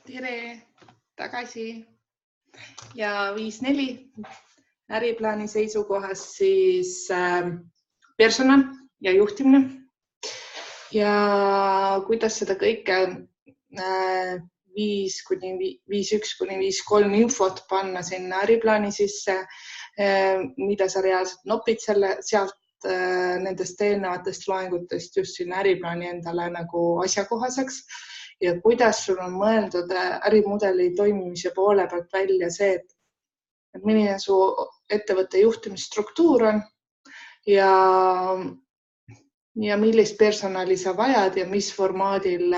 Tere tagasi ja 5.4 äriplaani seisukohast siis personal ja juhtimine ja kuidas seda kõike 5.1–5.3 infot panna sinna äriplaani sisse, mida sa reaalselt nopid sealt nendest eelnevatest loengutest just sinna äriplaani endale nagu asjakohaseks ja kuidas sul on mõeldud ärimudeli toimimise poole pealt välja see, et milline su ettevõtte juhtimisstruktuur on ja millist personali sa vajad ja mis formaadil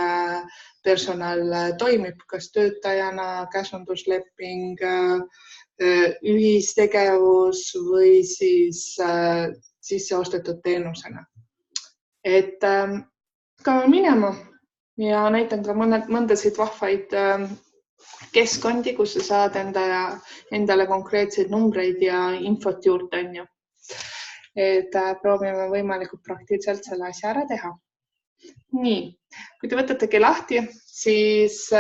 personal toimib, kas töötajana, käsundusleping, ühistegevus või siis sisseostetud teenusena. Et hakkame minema ja näitan ka mõndasid vahvaid keskkondi, kus sa saad endale konkreetseid numbreid ja infot juurde. Et proovime võimalikult praktiliselt selle asja ära teha. Nii, kui te võtategi lahti, siis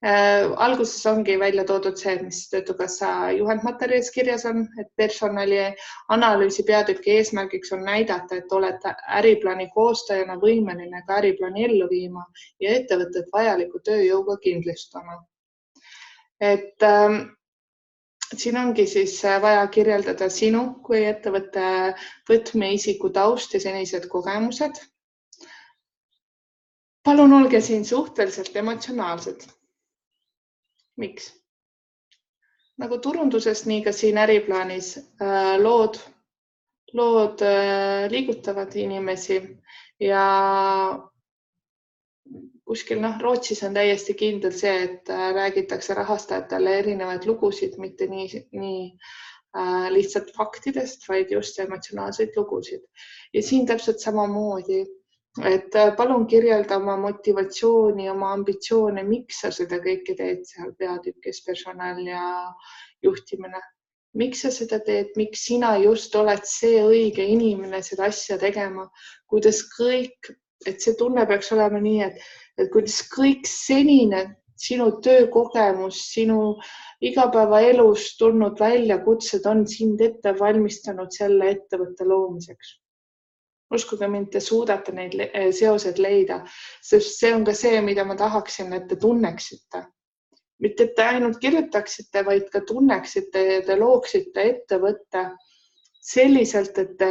alguses ongi välja toodud see, mis Töötukassa juhendmaterjalis kirjas on, et personali analüüsi peatüki eesmärgiks on näidata, et olete äriplaani koostajana võimeline ka äriplaani ellu viima ja ettevõtted vajaliku tööjõuga kindlustama. Et siin ongi siis vaja kirjeldada sinu kui ettevõtte võtmeisiku taust ja senised kogemused. Palun olge siin suhteliselt emotsionaalsed. Miks? Nagu turunduses, nii ka siin äriplaanis lood liigutavad inimesi ja kuskil Rootsis on täiesti kindel see, et räägitakse rahastajatele erinevaid lugusid, mitte nii lihtsalt faktidest, vaid just emotsionaalseid lugusid. Ja siin täpselt samamoodi. Et palun kirjelda oma motivatsiooni, oma ambitsioone, miks sa seda kõike teed seal peatükis personal ja juhtimine. Miks sa seda teed, miks sina just oled see õige inimene seda asja tegema, kuidas kõik, et see tunne peaks olema nii, et kuidas kõik senine sinu töökogemus, sinu igapäevaelust tulnud väljakutsed on sind ette valmistanud selle ettevõtte loomiseks. Uskuge mind, te suudate neid seosed leida, sest see on ka see, mida ma tahaksin, et te tunneksite. Mitte et te ainult kirjutaksite, vaid ka tunneksite ja te looksite ettevõtte selliselt, et te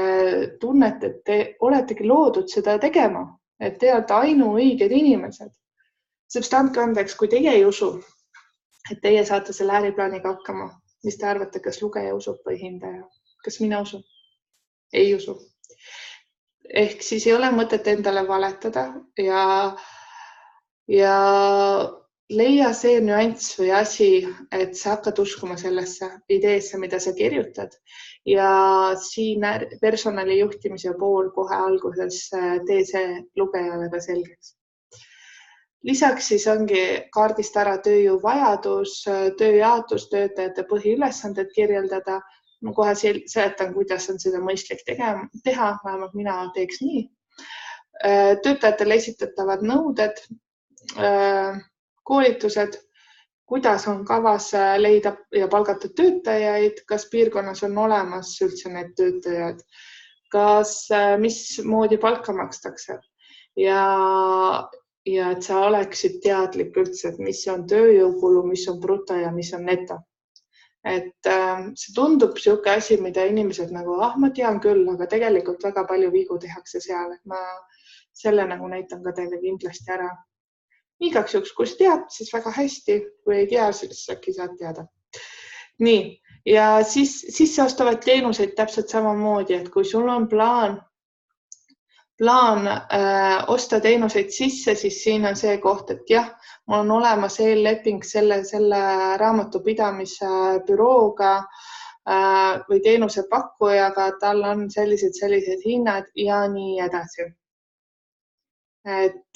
tunnete, et te oletegi loodud seda tegema, et te olete ainuõiged inimesed. Sest andke andeks, kui teie ei usu, et teie saate selle äriplaaniga hakkama, mis te arvate, kas lugeja usub või hindaja? Kas mina usun? Ei usu. Ehk siis ei ole mõtet endale valetada ja leia see nüanss või asi, et sa hakkad uskuma sellesse ideesse, mida sa kirjutad ja siin personali juhtimise pool kohe alguses tee see lugejale ka selgeks. Lisaks siis ongi kaardist ära tööjõu vajadus, tööjaotus, töötajate põhiülesanded kirjeldada. Ma kohe seletan, kuidas on seda mõistlik teha, vähemalt mina teeks nii. Töötajatele esitatavad nõuded, koolitused, kuidas on kavas leida ja palgata töötajaid, kas piirkonnas on olemas üldse need töötajad, mismoodi palka makstakse ja et sa oleksid teadlik üldse, et mis on tööjõukulu, mis on bruto ja mis on neto. Et see tundub siuke asi, mida inimesed nagu, ma tean küll, aga tegelikult väga palju vigu tehakse seal, et ma selle nagu näitan ka teile kindlasti ära. Igaks juhuks, kui sa tead, siis väga hästi, kui ei tea, siis äkki saad teada. Nii, ja siis sisseostavad teenuseid täpselt samamoodi, et kui sul on plaan osta teenuseid sisse, siis siin on see koht, et jah, mul on olemas eelleping selle raamatupidamise bürooga või teenusepakkujaga, tal on sellised hinnad ja nii edasi. Et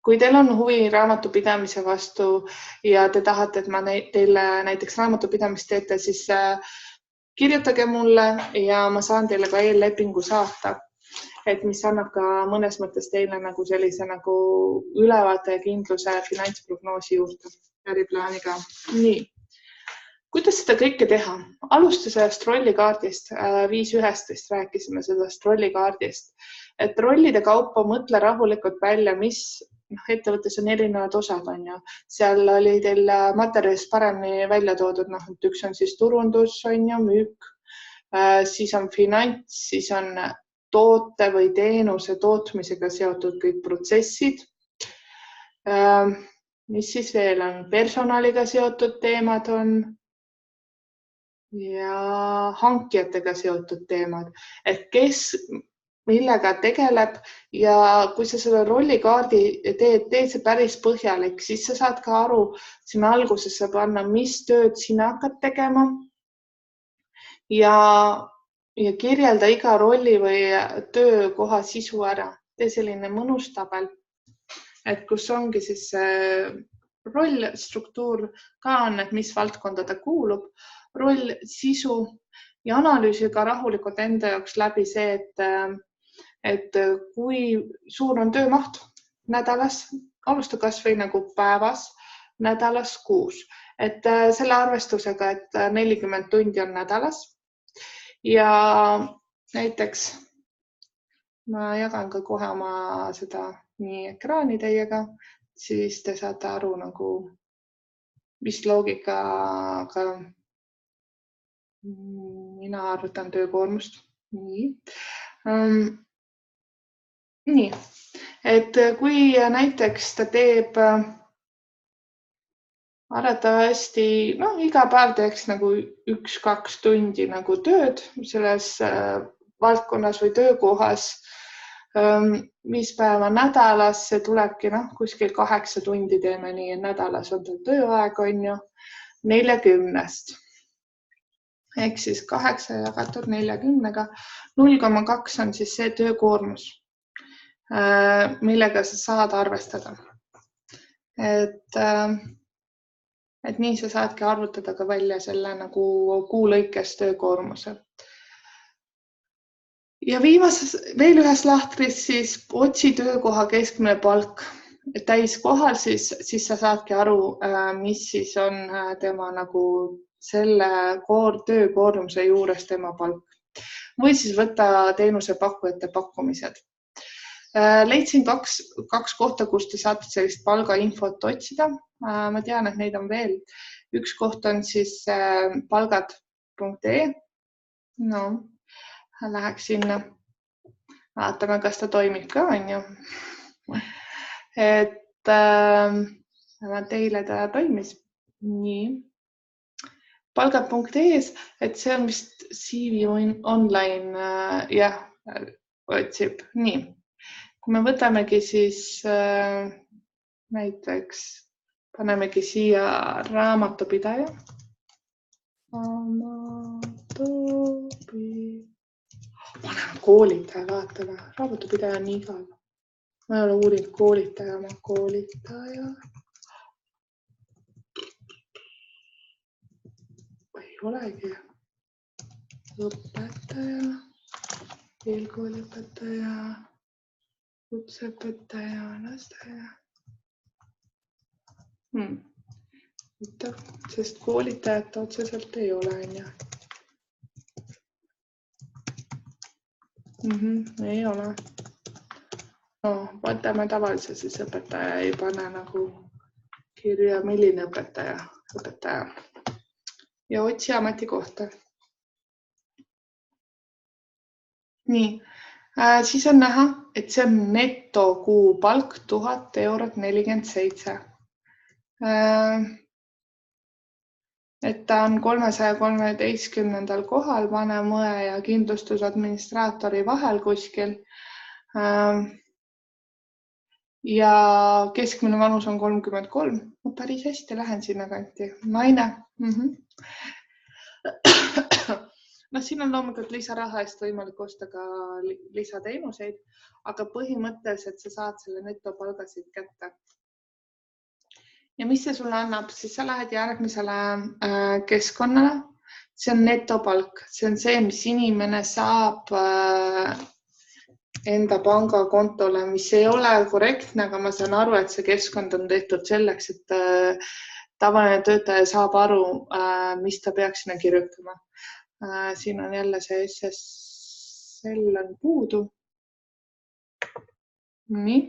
kui teil on huvi raamatupidamise vastu ja te tahate, et ma teile näiteks raamatupidamist teete, siis kirjutage mulle ja ma saan teile ka eellepingu saata. et mis annab ka mõnes mõttes teile nagu sellise nagu ülevaate ja kindluse finantsprognoosi juurde äriplaaniga. Nii, kuidas seda kõike teha? Alusta sellest rollikaardist, 5.11 rääkisime sellest rollikaardist, et rollide kaupa mõtle rahulikult välja, mis ettevõttes on erinevad osad, on ju. Seal oli teil materjalist paremini välja toodud, et üks on siis turundus, on ju, müük, siis on finants, siis on toote või teenuse tootmisega seotud kõik protsessid. Mis siis veel on? Personaliga seotud teemad on ja hankijatega seotud teemad, et kes millega tegeleb ja kui sa selle rollikaardi teed see päris põhjalik, siis sa saad ka aru, sinna algusesse panna, mis tööd sina hakkad tegema ja kirjelda iga rolli või töökoha sisu ära. Tee selline mõnus tabel, et kus ongi siis roll, struktuur ka on, et mis valdkonda ta kuulub, roll, sisu ja analüüsi ka rahulikult enda jaoks läbi see, et kui suur on töömaht nädalas, alusta kas või nagu päevas, nädalas, kuus, et selle arvestusega, et 40 tundi on nädalas ja näiteks ma jagan ka kohe oma seda nii ekraani teiega, siis te saate aru nagu, mis loogikaga mina arvutan töökoormust. Nii, et kui näiteks ta teeb arvatavasti, iga päev teeks nagu 1-2 tundi nagu tööd selles valdkonnas või töökohas, mis päeva nädalas, see tulebki kuskil 8 tundi teeme nii, et nädalas on tal tööaeg, on ju, 40-st. Ehk siis 8 jagatud 40-ga, 0,2 on siis see töökoormus, millega sa saad arvestada. Et nii sa saadki arvutada ka välja selle nagu kuu lõikes töökoormuse. Ja viimases veel ühes lahtris siis otsi töökoha keskmine palk täiskohal, siis sa saadki aru, mis siis on tema nagu selle töökoormuse juures tema palk. Või siis võtta teenusepakkujate pakkumised. Leidsin kaks kohta, kus te saate sellist palgainfot otsida. Ma tean, et neid on veel. Üks koht on siis palgad.ee. Läheks sinna. Vaatame, kas ta toimib ka, on ju. Et teile ta toimis. Nii. Palgad.ee-s, et see on vist CV online, otsib. Nii. Kui me võtamegi siis näiteks, panemegi siia raamatupidaja. Paneme koolitaja, vaatame. Raamatupidaja on nii igav. Ma ei ole uurinud koolitaja, ma koolitaja. Ei olegi. Õpetaja, eelkooliõpetaja, kutseõpetaja, lasteaia. Sest koolitajat otseselt ei ole, on ju. Ei ole. Võtame tavalise siis õpetaja, ei pane nagu kirja, milline õpetaja. Ja otsi ametikohta. Nii, siis on näha, et see on netokuupalk 1000 eurot 47. Et ta on 313. kohal vanemõe ja kindlustusadministraatori vahel kuskil. Ja keskmine vanus on 33. Ma päris hästi lähen sinna kanti. Naine. Siin on loomulikult lisaraha eest võimalik osta ka lisateenuseid, aga põhimõtteliselt sa saad selle netopalgasid kätte. Ja mis see sulle annab? Siis sa lähed järgmisele keskkonnale. See on netopalk. See on see, mis inimene saab enda pangakontole, mis ei ole korrektne, aga ma saan aru, et see keskkond on tehtud selleks, et tavaline töötaja saab aru, mis ta peaks sinna kirjutama. Siin on jälle see SSL on puudu. Nii.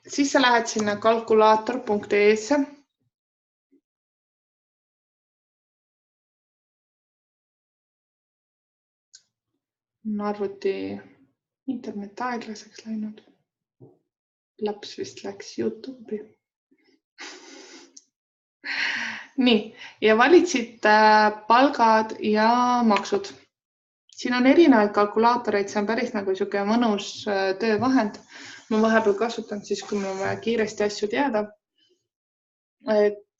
Siis sa lähed sinna kalkulaator.ee-sse. Arvuti internet aeglaseks läinud. Laps vist läks YouTube'i. Nii, ja valitsid palgad ja maksud. Siin on erinevaid kalkulaatoreid, see on päris nagu niisugune mõnus töövahend. Ma vahepeal kasutan siis, kui mul on vaja kiiresti asju teada. Et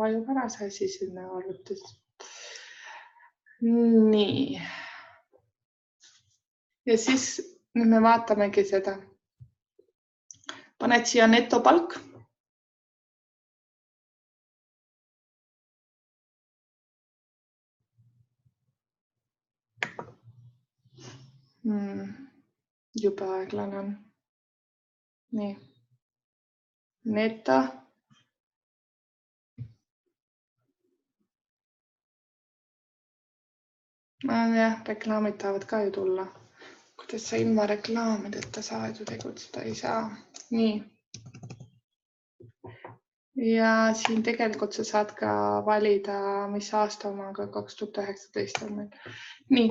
vajub ära see asi sinna arvutis. Nii. Ja siis nüüd me vaatamegi seda. Paned siia netopalk. Jube aeglane on. Nii. Neto. Jah, reklaamid tahavad ka ju tulla. Kuidas sa ilma reklaamideta saad ju tegutseda ei saa. Nii. Ja siin tegelikult sa saad ka valida, mis aasta omaga 2019 on meil. Nii.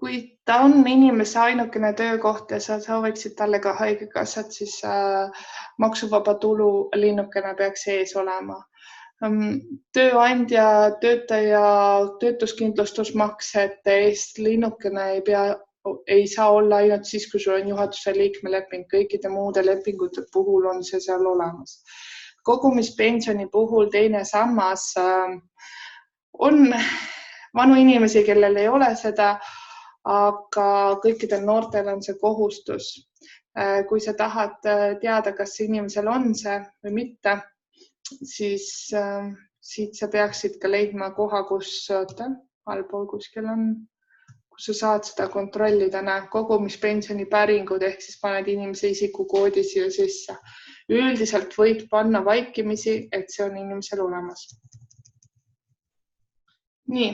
Kui ta on inimese ainukene töökoht ja sa sooviksid talle ka haigekassat, siis maksuvaba tulu linnukene peaks ees olema. Tööandja, töötaja töötuskindlustusmaksete eest linnukene ei saa olla ainult siis, kui sul on juhatuse liikmeleping. Kõikide muude lepingute puhul on see seal olemas. Kogumispensioni puhul teine sammas on vanu inimesi, kellel ei ole seda, aga kõikidel noortel on see kohustus. Kui sa tahad teada, kas inimesel on see või mitte, siis siit sa peaksid ka leidma koha, kus allpool kuskil on, kus sa saad seda kontrollida. Kogumispensioni päringud ehk siis paned inimese isikukoodi siia sisse. Üldiselt võid panna vaikimisi, et see on inimesel olemas. Nii.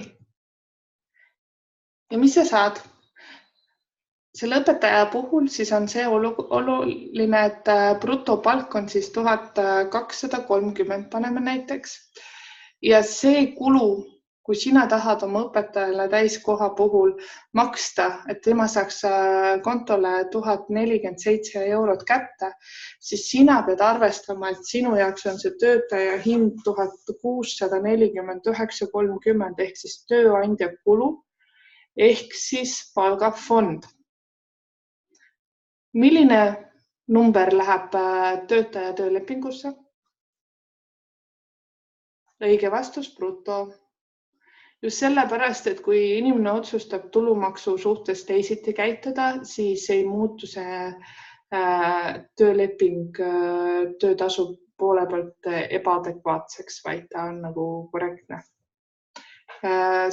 Ja mis sa saad? Selle õpetaja puhul siis on see oluline, et brutopalk on siis 1230 paneme näiteks. Ja see kulu, kui sina tahad oma õpetajale täiskoha puhul maksta, et tema saaks kontole 1047 eurot kätte, siis sina pead arvestama, et sinu jaoks on see töötaja hind 1649,30 ehk siis tööandja kulu ehk siis palgafond. Milline number läheb töötaja töölepingusse? Õige vastus, bruto. Just sellepärast, et kui inimene otsustab tulumaksu suhtes teisiti käituda, siis ei muutu see tööleping töötasu poole pealt ebaadekvaatseks, vaid ta on nagu korrektne.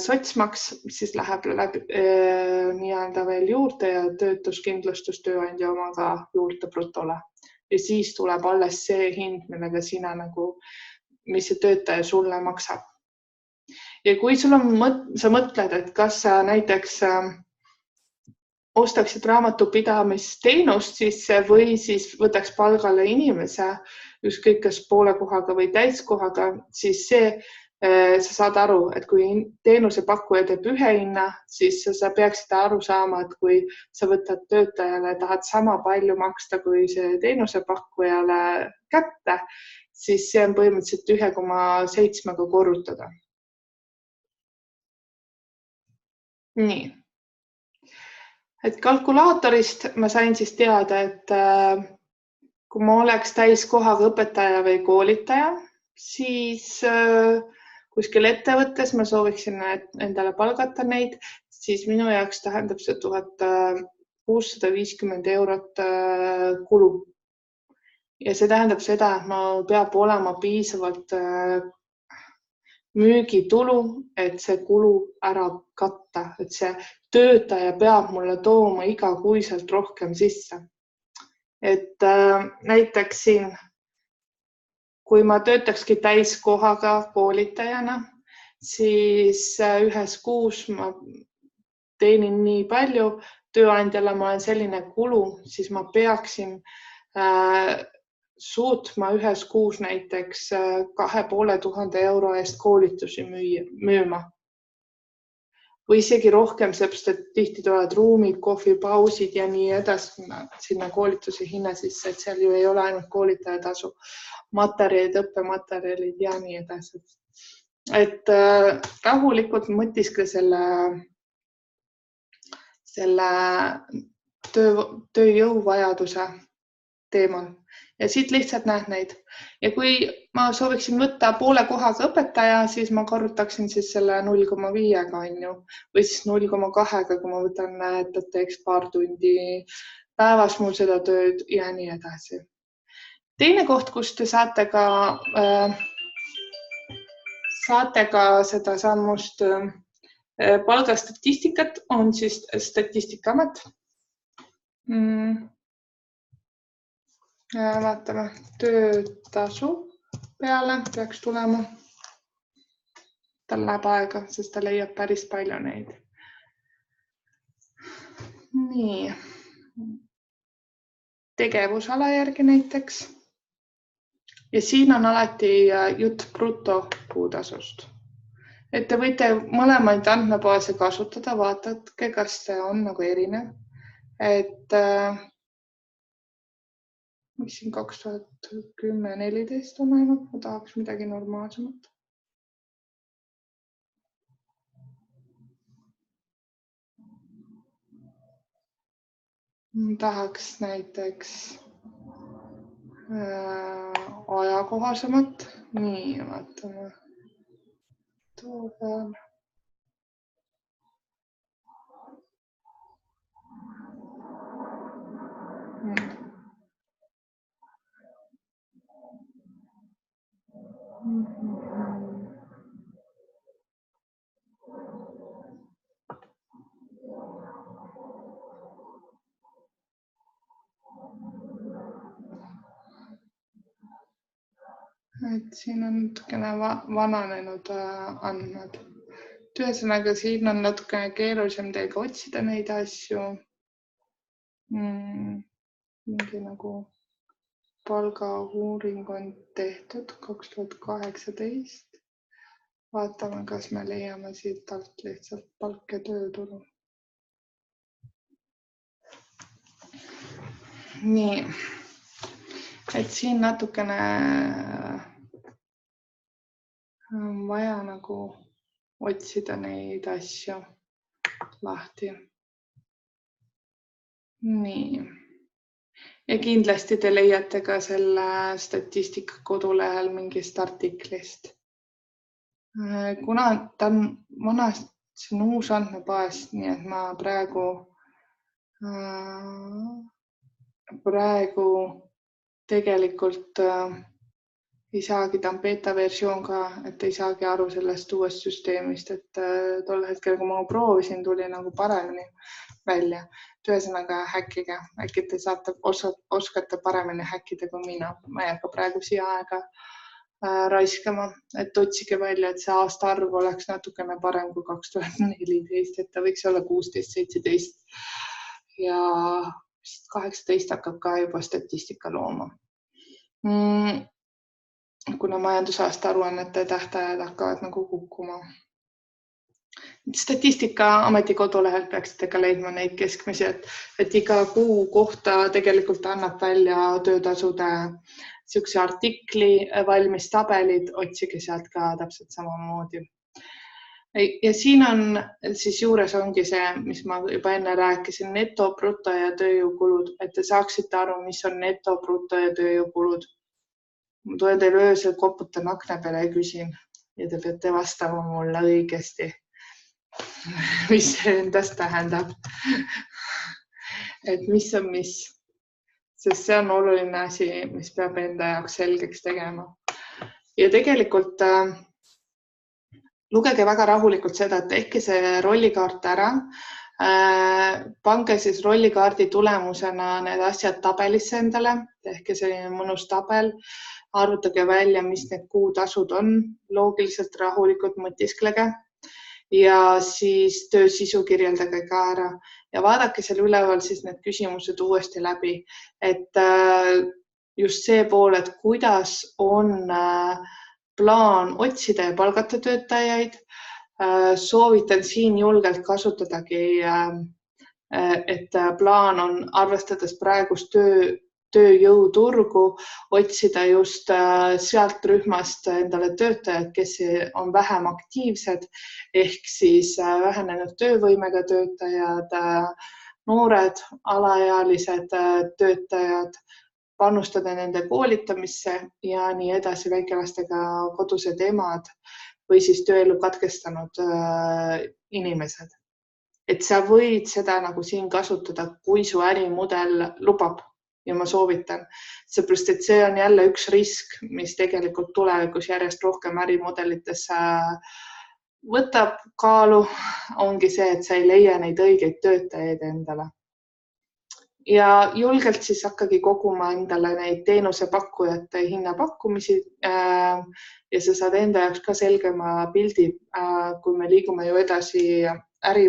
Sotsmaks siis läheb nii-öelda veel juurde ja töötuskindlustus tööandja omaga juurde brutole. Ja siis tuleb alles see hind, millega sina mis see töötaja sulle maksab. Ja kui sul on, sa mõtled, et kas sa näiteks ostaksid raamatupidamisteenust sisse või siis võtaks palgale inimese, ükskõik kas poole kohaga või täiskohaga, siis sa saad aru, et kui teenusepakkuja teeb ühe hinna, siis sa peaksid aru saama, et kui sa võtad töötajale, tahad sama palju maksta kui see teenusepakkujale kätte, siis see on põhimõtteliselt 1,7-ga korrutada. Nii. Et kalkulaatorist ma sain siis teada, et kui ma oleks täiskohaga õpetaja või koolitaja, siis kuskil ettevõttes ma sooviksin endale palgata neid, siis minu jaoks tähendab see 1650 eurot kulu. Ja see tähendab seda, et ma peab olema piisavalt müügitulu, et see kulu ära katta, et see töötaja peab mulle tooma igakuiselt rohkem sisse. Et näiteks siin, kui ma töötakski täiskohaga koolitajana, siis ühes kuus ma teenin nii palju, tööandjale ma olen selline kulu, siis ma peaksin suutma ühes kuus näiteks 2500 euro eest koolitusi müüma. Või isegi rohkem, seepärast, et tihti tulevad ruumid, kohvipausid ja nii edasi sinna koolituse hinna sisse, et seal ju ei ole ainult koolitajatasu, materjalid, õppematerjalid ja nii edasi. Et rahulikult mõtiskle selle tööjõuvajaduse teemal ja siit lihtsalt näed neid. Ja kui ma sooviksin võtta poole kohaga õpetaja, siis ma korrutaksin siis selle 0,5-ga või siis 0,2-ga, kui ma võtan, et teeks paar tundi päevas mul seda tööd ja nii edasi. Teine koht, kus te saate ka seda sammust palgastatistikat, on siis Statistikaamet. Vaatame, töötasu peale peaks tulema. Tal läheb aega, sest ta leiab päris palju neid. Nii. Tegevusala järgi näiteks. Ja siin on alati jutt brutokuutasust. Et te võite mõlemaid andmebaase kasutada, vaatate, kas see on nagu erinev. Et mis siin 2010-14 on ainult, ma tahaks midagi normaalsemat. Tahaks näiteks ajakohasemat. Nii, vaatame. Too peal. Et siin on natukene vananenud andmed. Ühesõnaga, siin on natukene keerulisem teiega otsida neid asju. Mingi nagu palgauuring on tehtud 2018. Vaatame, kas me leiame siit alt lihtsalt palk ja töötulu. Nii, et siin natukene on vaja nagu otsida neid asju lahti. Nii. Ja kindlasti te leiate ka selle statistika kodulehel mingist artiklist. Kuna ta on vanasti, see on uus andmebaas, nii et ma praegu tegelikult ei saagi, ta on beta-versioon ka, et ei saagi aru sellest uuest süsteemist, et tol hetkel, kui ma proovisin, tuli nagu paremini välja. Ühesõnaga häkkige, äkki te oskate paremini häkkida kui mina. Ma ei hakka praegu siia aega raiskama, et otsige välja, et see aasta arv oleks natukene parem kui 2014, et ta võiks olla 16, 17 ja 18 hakkab ka juba statistika looma. Kuna majandusaasta aruannete tähtajad hakkavad nagu kukkuma. Statistikaameti kodulehelt peaksite ka leidma neid keskmisi, et iga kuu kohta tegelikult annab välja töötasude siukse artikli, valmis tabelid, otsige sealt ka täpselt samamoodi. Ja siin on siis juures ongi see, mis ma juba enne rääkisin, neto, bruto ja tööjõukulud, et te saaksite aru, mis on neto, bruto ja tööjõukulud. Ma tulen teile öösel koputan akna peale ja küsin ja te peate vastama mulle õigesti. Mis see endast tähendab? Et mis on mis? Sest see on oluline asi, mis peab enda jaoks selgeks tegema. Ja tegelikult lugege väga rahulikult seda, et tehke see rollikaart ära. Pange siis rollikaardi tulemusena need asjad tabelisse endale, tehke selline mõnus tabel, arvutage välja, mis need kuutasud on, loogiliselt rahulikult mõtisklege ja siis töö sisu kirjeldage ka ära ja vaadake seal üleval siis need küsimused uuesti läbi, et just see pool, et kuidas on plaan otsida ja palgata töötajaid. Soovitan siin julgelt kasutadagi, et plaan on arvestades praegust tööjõuturgu otsida just sealt rühmast endale töötajad, kes on vähem aktiivsed ehk siis vähenenud töövõimega töötajad, noored, alaealised töötajad, panustada nende koolitamisse ja nii edasi, väikelastega kodused emad või siis tööelu katkestanud inimesed. Et sa võid seda nagu siin kasutada, kui su ärimudel lubab ja ma soovitan, seepärast et see on jälle üks risk, mis tegelikult tulevikus järjest rohkem ärimudelitesse võtab kaalu, ongi see, et sa ei leia neid õigeid töötajaid endale. Ja julgelt siis hakkagi koguma endale neid teenusepakkujate hinnapakkumisi ja sa saad enda jaoks ka selgema pildi, kui me liigume ju edasi äri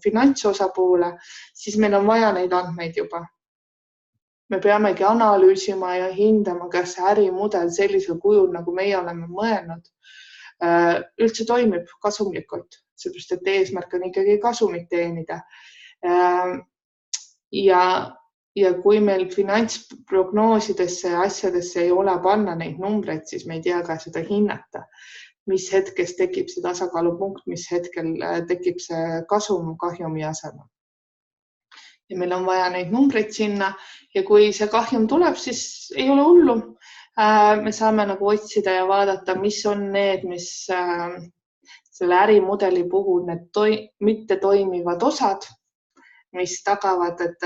finantsosa poole, siis meil on vaja neid andmeid juba. Me peamegi analüüsima ja hindama, kas see ärimudel sellisel kujul, nagu meie oleme mõelnud, üldse toimib kasumlikult, seepärast et eesmärk on ikkagi kasumit teenida. Ja kui meil finantsprognoosidesse ja asjadesse ei ole panna neid numbreid, siis me ei tea ka seda hinnata, mis hetkest tekib see tasakaalupunkt, mis hetkel tekib see kasum kahjumi asemel. Ja meil on vaja neid numbreid sinna ja kui see kahjum tuleb, siis ei ole hullu. Me saame nagu otsida ja vaadata, mis on need, mis selle ärimudeli puhul need mitte toimivad osad, mis tagavad, et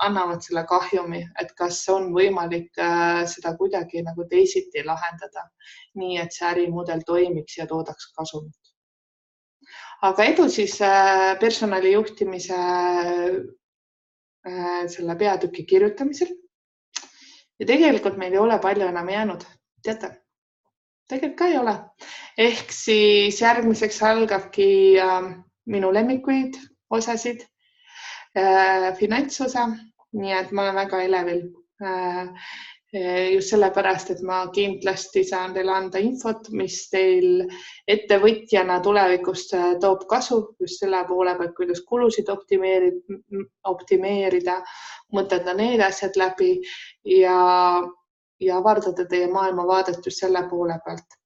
annavad selle kahjumi, et kas on võimalik seda kuidagi nagu teisiti lahendada, nii et see ärimudel toimiks ja toodaks kasumit. Aga edu siis personalijuhtimise selle peatüki kirjutamisel. Ja tegelikult meil ei ole palju enam jäänud, teate? Tegelikult ka ei ole. Ehk siis järgmiseks algabki minu lemmikuid osasid, finantsosa, nii et ma olen väga elevil. Just sellepärast, et ma kindlasti saan teile anda infot, mis teil ettevõtjana tulevikust toob kasu, just selle poole pealt, kuidas kulusid optimeerida, mõtelda need asjad läbi ja avardada teie maailmavaadet just selle poole pealt.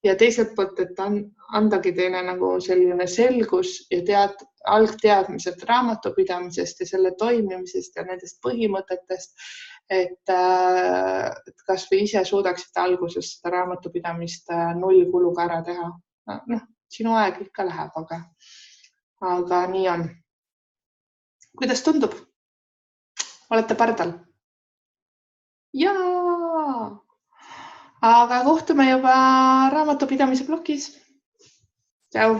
Ja teiselt poolt, et andagi teile nagu selline selgus ja algteadmised raamatupidamisest ja selle toimimisest ja nendest põhimõtetest, et kas või ise suudaksite alguses seda raamatupidamist nullkuluga ära teha. No, sinu aeg ikka läheb, aga nii on. Kuidas tundub? Olete pardal? Jaa! Aga kohtume juba raamatupidamise blogis. Tšau!